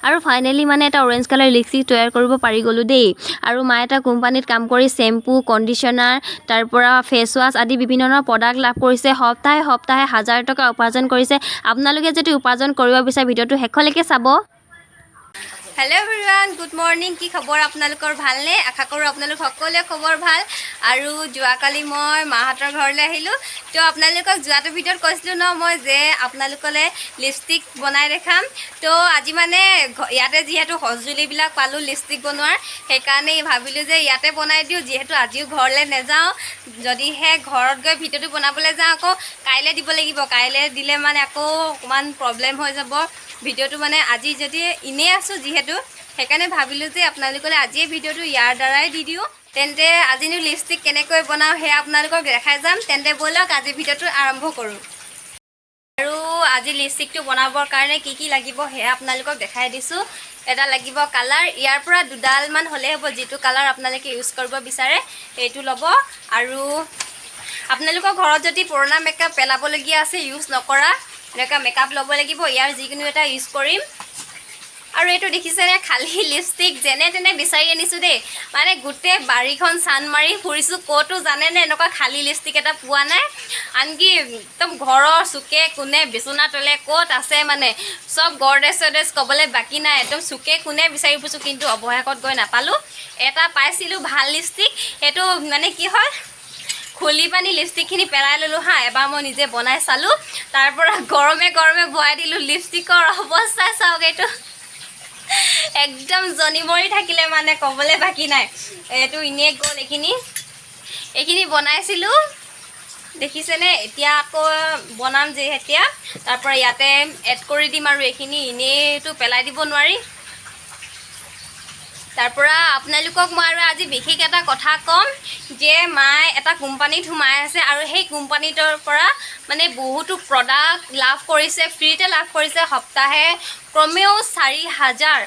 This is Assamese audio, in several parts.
আৰু ফাইনেলি মানে এটা অৰেঞ্জ কালাৰ লিপষ্টিক তৈয়াৰ কৰিব পাৰি গ'লোঁ দেই। আৰু মায়ে এটা কোম্পানীত কাম কৰি শ্বেম্পু, কণ্ডিশ্যনাৰ, তাৰ পৰা ফেচ ৱাছ আদি বিভিন্ন ধৰণৰ প্ৰডাক্ট লাভ কৰিছে। সপ্তাহে সপ্তাহে হাজাৰ টকা উপাৰ্জন কৰিছে। আপোনালোকে যদি উপাৰ্জন কৰিব বিচাৰে ভিডিঅ'টো শেষলৈকে চাব। Hello' everyone, good morning. কি খবৰ আপোনালোকৰ? ভালনে? আশা কৰোঁ আপোনালোক সকলোৱে খবৰ ভাল। আৰু যোৱাকালি মই মাহঁতৰ ঘৰলৈ আহিলোঁ। তো আপোনালোকক যোৱাটো ভিডিঅ'ত কৈছিলোঁ ন মই যে আপোনালোকলৈ লিপষ্টিক বনাই দেখাম। তো আজি মানে ইয়াতে যিহেতু সঁজুলিবিলাক পালোঁ লিপষ্টিক বনোৱাৰ, সেইকাৰণে ভাবিলোঁ যে ইয়াতে বনাই দিওঁ। যিহেতু আজিও ঘৰলৈ নাযাওঁ, যদিহে ঘৰত গৈ ভিডিঅ'টো বনাবলৈ যাওঁ আকৌ কাইলৈ দিব লাগিব। কাইলৈ দিলে মানে আকৌ অকণমান প্ৰব্লেম হৈ যাব ভিডিঅ'টো। মানে আজি যদি এনেই আছোঁ যিহেতু, সেইকাৰণে ভাবিলোঁ যে আপোনালোকলৈ আজিয়ে ভিডিঅ'টো ইয়াৰ দ্বাৰাই দি দিওঁ। তেন্তে আজিনো লিপষ্টিক কেনেকৈ বনাওঁ সেয়া আপোনালোকক দেখাই যাম। তেন্তে ব'লক আজি ভিডিঅ'টো আৰম্ভ কৰোঁ। আৰু আজি লিপষ্টিকটো বনাবৰ কাৰণে কি কি লাগিব সেয়া আপোনালোকক দেখাই দিছোঁ। এটা লাগিব কালাৰ, ইয়াৰ পৰা দুডালমান হ'লেই হ'ব। যিটো কালাৰ আপোনালোকে ইউজ কৰিব বিচাৰে সেইটো ল'ব। আৰু আপোনালোকৰ ঘৰত যদি পুৰণা মেকআপ পেলাবলগীয়া আছে, ইউজ নকৰা এনেকুৱা মেকআপ ল'ব লাগিব। ইয়াৰ যিকোনো এটা ইউজ কৰিম। আৰু এইটো দেখিছেনে, খালী লিপষ্টিক যেনে তেনে বিচাৰি আনিছোঁ দেই। মানে গোটেই বাৰীখন চান মাৰি ফুৰিছোঁ, ক'তো জানেনে এনেকুৱা খালী লিপষ্টিক এটা পোৱা নাই। আনকি একদম ঘৰৰ চুকে কোণে বিচনা তলে ক'ত আছে মানে চব গৰ্ডেজ চৰ্ডেজ ক'বলৈ বাকী নাই। একদম চুকে কোণে বিচাৰি ফুৰিছোঁ, কিন্তু অৱশেষত গৈ নাপালোঁ। এটা পাইছিলোঁ ভাল লিপষ্টিক, সেইটো মানে কি হয় খুলি পানি লিপষ্টিকখিনি পেলাই ল'লোঁ হা। এবাৰ মই নিজে বনাই চালোঁ, তাৰ পৰা গৰমে গৰমে ভৰাই দিলোঁ। লিপষ্টিকৰ অৱস্থা চাওক, এইটো একদম জনি মৰি থাকিলে মানে ক'বলৈ বাকী নাই। এইটো এনেই গ'ল। এইখিনি বনাইছিলোঁ দেখিছেনে। এতিয়া আকৌ বনাম এতিয়া, তাৰ পৰা ইয়াতে এড কৰি দিম। আৰু এইখিনি এনেইতো পেলাই দিব নোৱাৰি। তাৰ পৰা আপোনালোকক মই আৰু আজি বিশেষ এটা কথা ক'ম যে মায়ে এটা কোম্পানীত সোমাই আছে আৰু সেই কোম্পানীটোৰ পৰা মানে বহুতো প্ৰডাক্ট লাভ কৰিছে, ফ্ৰীতে লাভ কৰিছে। সপ্তাহে কমেও 4,000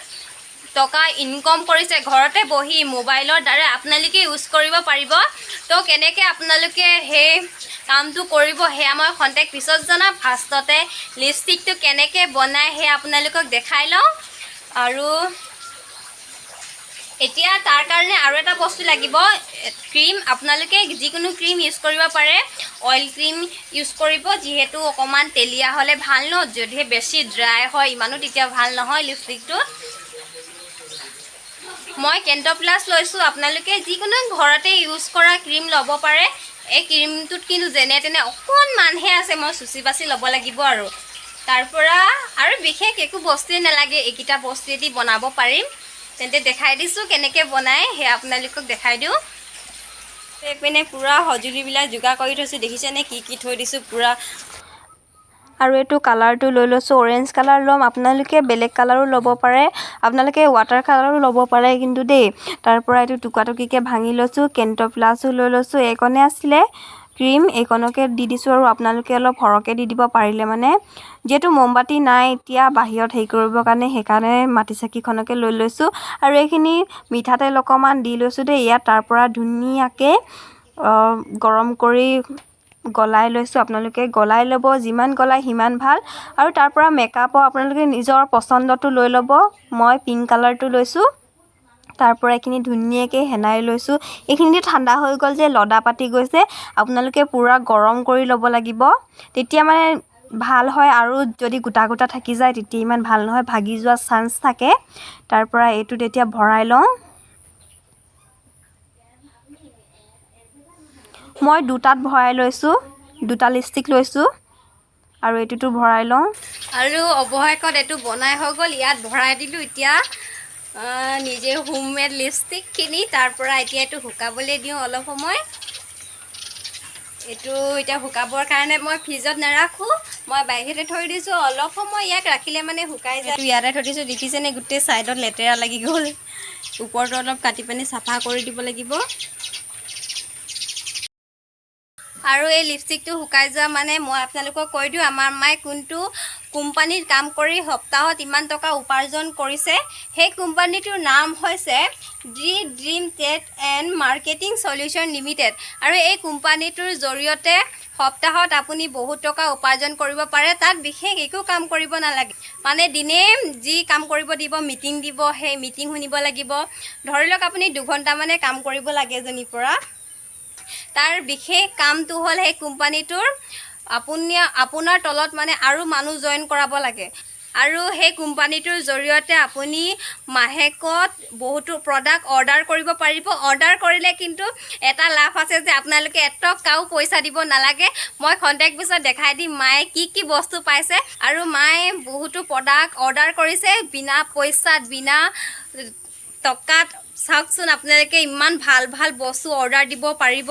টকা ইনকম কৰিছে। ঘৰতে বহি মোবাইলৰ দ্বাৰা আপোনালোকে ইউজ কৰিব পাৰিব। তো কেনেকৈ আপোনালোকে সেই কামটো কৰিব সেয়া মই খন্তেক পিছত জনাম। ফাৰ্ষ্টতে লিপষ্টিকটো কেনেকৈ বনায় সেয়া আপোনালোকক দেখাই লওঁ। আৰু এতিয়া তাৰ কাৰণে আৰু এটা বস্তু লাগিব, ক্ৰীম। আপোনালোকে যিকোনো ক্ৰীম ইউজ কৰিব পাৰে। অইল ক্ৰীম ইউজ কৰিব, যিহেতু অকণমান তেলীয়া হ'লে ভাল ন। যদিহে বেছি ড্ৰাই হয় ইমানো তেতিয়া ভাল নহয় লিপষ্টিকটো। মই কেণ্ট প্লাছ লৈছোঁ। আপোনালোকে যিকোনো ঘৰতে ইউজ কৰা ক্ৰীম ল'ব পাৰে। এই ক্ৰীমটোত কিন্তু যেনে তেনে অকণমানহে আছে, মই চুচি বাচি ল'ব লাগিব। আৰু তাৰ পৰা আৰু বিশেষ একো বস্তুৱেই নালাগে, এইকেইটা বস্তুৱেদি বনাব পাৰিম। তেন্তে দেখাই দিছোঁ কেনেকৈ বনায় সেয়া আপোনালোকক দেখাই দিওঁ। এইপিনে পূৰা সঁজুলিবিলাক যোগাৰ কৰি থৈছোঁ, দেখিছেনে কি কি থৈ দিছোঁ পূৰা। আৰু এইটো কালাৰটো লৈ লৈছোঁ, অৰেঞ্জ কালাৰ ল'ম। আপোনালোকে বেলেগ কালাৰো ল'ব পাৰে, আপোনালোকে ৱাটাৰ কালাৰো ল'ব পাৰে কিন্তু দেই। তাৰ পৰা এইটো টুকুৰা-টুকুৰিকৈ ভাঙি লৈছোঁ। কেণ্ট প্লাছো লৈ লৈছোঁ। এইকণে আছিলে ক্ৰীম, এইকণকে দি দিছোঁ। আৰু আপোনালোকে অলপ সৰহকৈ দি দিব পাৰিলে মানে, যিহেতু মমবাতি নাই এতিয়া বাহিৰত হেৰি কৰিবৰ কাৰণে, সেইকাৰণে মাটি চাকিখনকে লৈ লৈছোঁ। আৰু এইখিনি মিঠাতেল অকণমান দি লৈছোঁ দেই ইয়াত। তাৰ পৰা ধুনীয়াকৈ গৰম কৰি গলাই লৈছোঁ। আপোনালোকে গলাই ল'ব, যিমান গলাই সিমান ভাল। আৰু তাৰ পৰা মেকআপৰ আপোনালোকে নিজৰ পচন্দটো লৈ ল'ব। মই পিংক কালাৰটো লৈছোঁ। তাৰ পৰা এইখিনি ধুনীয়াকৈ সানি লৈছোঁ। এইখিনি ঠাণ্ডা হৈ গ'ল যে লদা পাতি গৈছে, আপোনালোকে পূৰা গৰম কৰি ল'ব লাগিব, তেতিয়া মানে ভাল হয়। আৰু যদি গোটা গোটা থাকি যায় তেতিয়া ইমান ভাল নহয়, ভাগি যোৱা চান্স থাকে। তাৰ পৰা এইটোত এতিয়া ভৰাই লওঁ। মই দুটাত ভৰাই লৈছোঁ, দুটা লিপষ্টিক লৈছোঁ। আৰু এইটোতো ভৰাই লওঁ। আৰু অৱশেষত এইটো বনাই হৈ গ'ল, ইয়াত ভৰাই দিলোঁ এতিয়া নিজে হোমমেড লিপষ্টিকখিনি। তাৰ পৰা এতিয়া এইটো শুকাবলৈ দিওঁ অলপ সময়। এইটো এতিয়া শুকাবৰ কাৰণে মই ফ্ৰিজত নাৰাখোঁ, মই বাহিৰতে থৈ দিছোঁ। অলপ সময় ইয়াক ৰাখিলে মানে শুকাই যায়। এইটো ইয়াতে থৈ দিছোঁ, দেখিছেনে গোটেই ছাইডত লেতেৰা লাগি গ'ল। ওপৰটো অলপ কাটি পানি চাফা কৰি দিব লাগিব। আৰু এই লিপষ্টিকটো শুকাই যোৱা মানে মই আপোনালোকক কৈ দিওঁ, আমাৰ মায়ে কোনটো কোম্পানীত কাম কৰি সপ্তাহত ইমান টকা উপাৰ্জন কৰিছে। সেই কোম্পানীটোৰ নাম হৈছে Dream Tech and Marketing Solution Limited. আৰু এই কোম্পানীটোৰ জৰিয়তে সপ্তাহত আপুনি বহুত টকা উপাৰ্জন কৰিব পাৰে তাত বিশেষ একো কাম কৰিব নালাগে মানে দিনে যি কাম কৰিব দিব মিটিং দিব সেই মিটিং শুনিব লাগিব ধৰি লওক আপুনি 2 ঘণ্টা মানে কাম কৰিব লাগে এজনীৰ পৰা তাৰ বিশেষ কামটো হ'ল সেই কোম্পানীটোৰ আপোনাৰ তলত মানে আৰু মানুহ জয়েন কৰাব লাগে আৰু সেই কোম্পানীটোৰ জৰিয়তে আপুনি মাহেকত বহুতো প্ৰডাক্ট অৰ্ডাৰ কৰিব পাৰিব অৰ্ডাৰ কৰিলে কিন্তু এটা লাভ আছে যে আপোনালোকে এটকাও পইচা দিব নালাগে মই কন্টেক্ট পিছত দেখাই দিম মায়ে কি বস্তু পাইছে আৰু মায়ে বহুতো প্ৰডাক্ট অৰ্ডাৰ কৰিছে বিনা পইচাত বিনা টকাত চাওকচোন আপোনালোকে ইমান ভাল ভাল বস্তু অৰ্ডাৰ দিব পাৰিব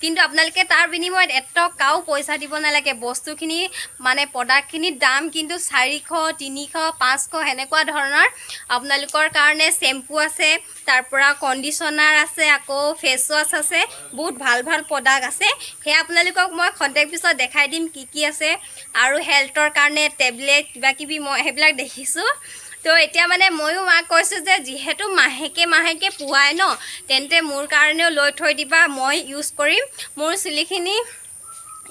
কিন্তু আপোনালোকে তাৰ বিনিময়ত এটকাও পইচা দিব নালাগে বস্তুখিনি মানে প্ৰডাক্টখিনিৰ দাম কিন্তু 400 300 500 হেনেকুৱা ধৰণৰ আপোনালোকৰ কাৰণে শ্যাম্পু আছে তাৰ পৰা কণ্ডিচনাৰ আছে আকৌ ফেচ ৱাছ আছে বহুত ভাল ভাল প্ৰডাক্ট আছে হে আপোনালোকক মই কন্টেক্ট পিছত দেখাই দিম কি আছে আৰু হেল্থৰ কাৰণে টেবলেট কিবা কিবি মই হেবিলাক দেখিছো তো এতিয়া মানে ময়ো মাক কৈছোঁ যে যিহেতু মাহেকে পুৱাই ন তেন্তে মোৰ কাৰণেও লৈ থৈ দিবা মই ইউজ কৰিম মোৰ চুলিখিনি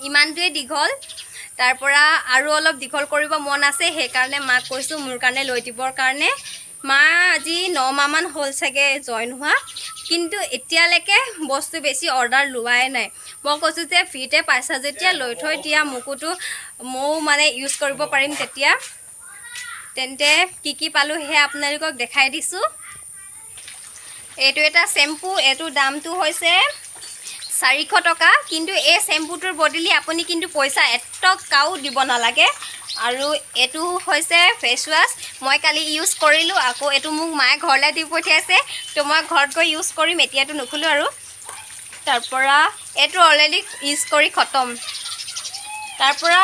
ইমানটোৱে দীঘল তাৰ পৰা আৰু অলপ দীঘল কৰিব মন আছে সেইকাৰণে মাক কৈছোঁ মোৰ কাৰণে লৈ দিবৰ কাৰণে মা আজি 9 মাহমান হ'ল চাগে জইন হোৱা কিন্তু এতিয়ালৈকে বস্তু বেছি অৰ্ডাৰ লোৱাই নাই মই কৈছোঁ যে ফ্ৰীতে পাইছা যেতিয়া লৈ থৈ দিয়া মোকোতো ময়ো মানে ইউজ কৰিব পাৰিম তেতিয়া তেন্তে কি পালোঁ হে আপোনালোকক দেখাই দিছোঁ এইটো এটা শ্যাম্পু এইটো দামটো হৈছে 400 টকা কিন্তু এই শ্যাম্পুটোৰ বদলি আপুনি কিন্তু পইচা এটকাও দিব নালাগে আৰু এইটো হৈছে ফেচ ৱাছ মই কালি ইউজ কৰিলোঁ আকৌ এইটো মোক মায়ে ঘৰলৈ দি পঠিয়াইছে তো মই ঘৰত গৈ ইউজ কৰিম এতিয়াতো নুখুলোঁ আৰু তাৰ পৰা এইটো অলৰেডি ইউজ কৰি খতম তাৰ পৰা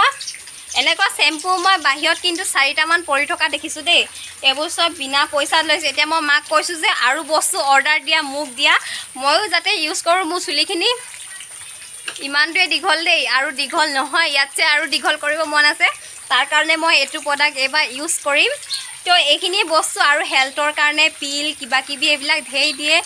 এনেকুৱা শ্যাম্পু মই বাহিৰত কিন্তু 4টামান পৰি থকা দেখিছোঁ দেই এইবোৰ সব বিনা পইচাত লৈছে এতিয়া মই মাক কৈছোঁ যে আৰু বস্তু অৰ্ডাৰ দিয়া মোক দিয়া ময়ো যাতে ইউজ কৰোঁ মোৰ চুলিখিনি ইমানটোৱে দীঘল দেই আৰু দীঘল নহয় ইয়াতছে আৰু দীঘল কৰিব মন আছে তাৰ কাৰণে মই এইটো প্ৰডাক্ট এবাৰ ইউজ কৰিম তো এইখিনি বস্তু আৰু হেল্থৰ কাৰণে পিল কিবা কিবি এইবিলাক ধেৰ দিয়ে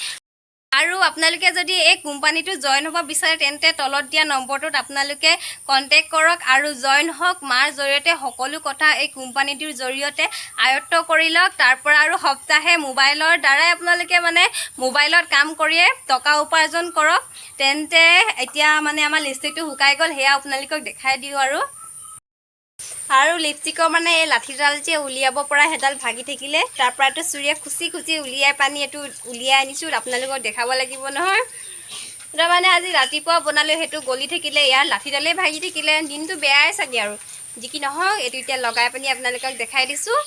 আৰু আপোনালোকে যদি এই কোম্পানীটো জয়েন হ'ব বিচাৰে তেন্তে তলত দিয়া নম্বৰটোত আপোনালোকে কন্টেক্ট কৰক আৰু জয়েন হওক মাৰ জৰিয়তে সকলো কথা এই কোম্পানীটোৰ জৰিয়তে আয়ত্ত কৰি লওক তাৰ পৰা আৰু সপ্তাহে মোবাইলৰ দ্বাৰাই আপোনালোকে মানে মোবাইলত কাম কৰিয়ে টকা উপাৰ্জন কৰক তেন্তে এতিয়া মানে আমাৰ লিপষ্টিকটো শুকাই গ'ল হেয়া আপোনালোকক দেখাই দিওঁ আৰু লিপষ্টিকৰ মানে এই লাঠিডাল যে উলিয়াব পৰা হেডাল ভাগি থাকিলে তাৰ পৰাটো চুৰিয়ে খুচি উলিয়াই পানি এইটো উলিয়াই আনিছোঁ আপোনালোকক দেখাব লাগিব নহয় এটা মানে আজি ৰাতিপুৱা বনালোঁ সেইটো গলি থাকিলে ইয়াৰ লাঠিডালে ভাগি থাকিলে দিনটো বেয়াই চাগে আৰু যি কি নহওক এইটো এতিয়া লগাই পানি আপোনালোকক দেখাই দিছোঁ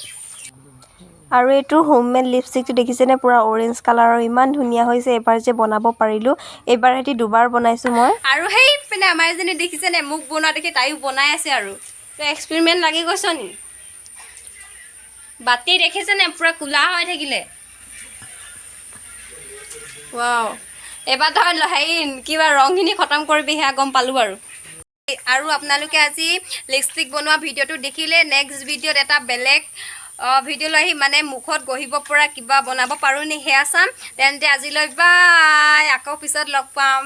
আৰু এইটো হোমমেড লিপষ্টিকটো দেখিছেনে পুৰা অৰেঞ্জ কালাৰৰ ইমান ধুনীয়া হৈছে এবাৰ যে বনাব পাৰিলোঁ এইবাৰ হেতি দুবাৰ বনাইছোঁ মই আৰু সেই মানে আমাৰ এজনী দেখিছেনে মোক বনোৱা দেখি তাইও বনাই আছে আৰু তো এক্সপেৰিমেণ্ট লাগি গৈছ নি বাতি দেখিছেনে পুৰা কোলা হৈ থাকিলে ৱাও এবাৰ ধৰ হেৰি কিবা ৰংখিনি খতম কৰিবি সেয়া গম পালোঁ আৰু আপোনালোকে আজি লিপষ্টিক বনোৱা ভিডিঅ'টো দেখিলে নেক্সট ভিডিঅ'ত এটা বেলেগ ভিডিঅ' লৈ আহিম মানে মুখত গহিব পৰা কিবা বনাব পাৰোঁ নি সেয়া চাম তেন্তে আজিলৈ বাই আকৌ পিছত লগ পাম